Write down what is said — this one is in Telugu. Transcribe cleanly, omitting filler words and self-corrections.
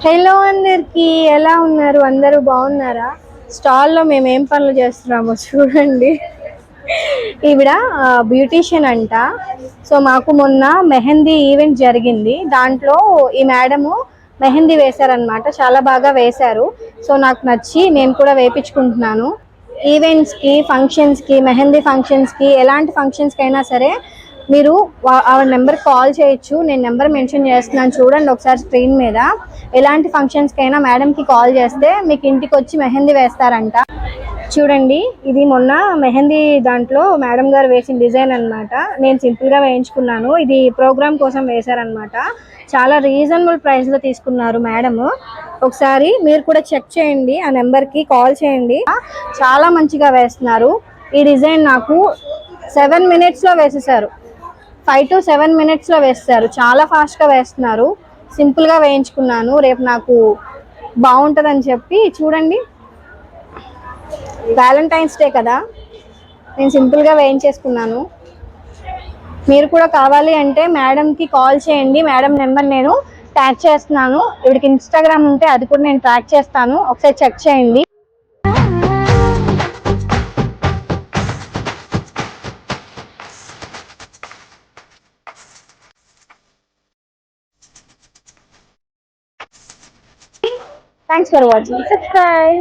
హలో అందరికి, ఎలా ఉన్నారు? అందరూ బాగున్నారా? స్టాల్లో మేము ఏం పనులు చేస్తున్నామో చూడండి. ఈవిడ బ్యూటీషియన్ అంట. సో మాకు మొన్న మెహందీ ఈవెంట్ జరిగింది. దాంట్లో ఈ మేడము మెహందీ వేశారనమాట. చాలా బాగా వేశారు. సో నాకు నచ్చి నేను కూడా వేయించుకుంటున్నాను. ఈవెంట్స్కి, ఫంక్షన్స్కి, మెహందీ ఫంక్షన్స్కి, ఎలాంటి ఫంక్షన్స్కి అయినా సరే మీరు ఆవిడ నెంబర్ కాల్ చేయొచ్చు. నేను నెంబర్ మెన్షన్ చేస్తున్నాను, చూడండి ఒకసారి స్క్రీన్ మీద. ఎలాంటి ఫంక్షన్స్కి అయినా మేడంకి కాల్ చేస్తే మీకు ఇంటికి వచ్చి మెహందీ వేస్తారంట. చూడండి, ఇది మొన్న మెహందీ దాంట్లో మేడం గారు వేసిన డిజైన్ అనమాట. నేను సింపుల్గా వేయించుకున్నాను. ఇది ప్రోగ్రామ్ కోసం వేశారనమాట. చాలా రీజనబుల్ ప్రైస్లో తీసుకున్నారు మేడము. ఒకసారి మీరు కూడా చెక్ చేయండి, ఆ నెంబర్కి కాల్ చేయండి. చాలా మంచిగా వేస్తున్నారు. ఈ డిజైన్ నాకు 7 minutesలో వేసేసారు. 5 to 7 minutesలో వేస్తారు. చాలా ఫాస్ట్గా వేస్తున్నారు. సింపుల్గా వేయించుకున్నాను, రేపు నాకు బాగుంటుందని చెప్పి. చూడండి, వ్యాలంటైన్స్ డే కదా, నేను సింపుల్గా వేయించేసుకున్నాను. మీరు కూడా కావాలి అంటే మేడంకి కాల్ చేయండి. మేడం నెంబర్ నేను ట్యాగ్ చేస్తున్నాను. ఇవిడికి ఇన్స్టాగ్రామ్ ఉంటే అది కూడా నేను ట్యాగ్ చేస్తాను, ఒకసారి చెక్ చేయండి. Thanks for watching. Subscribe.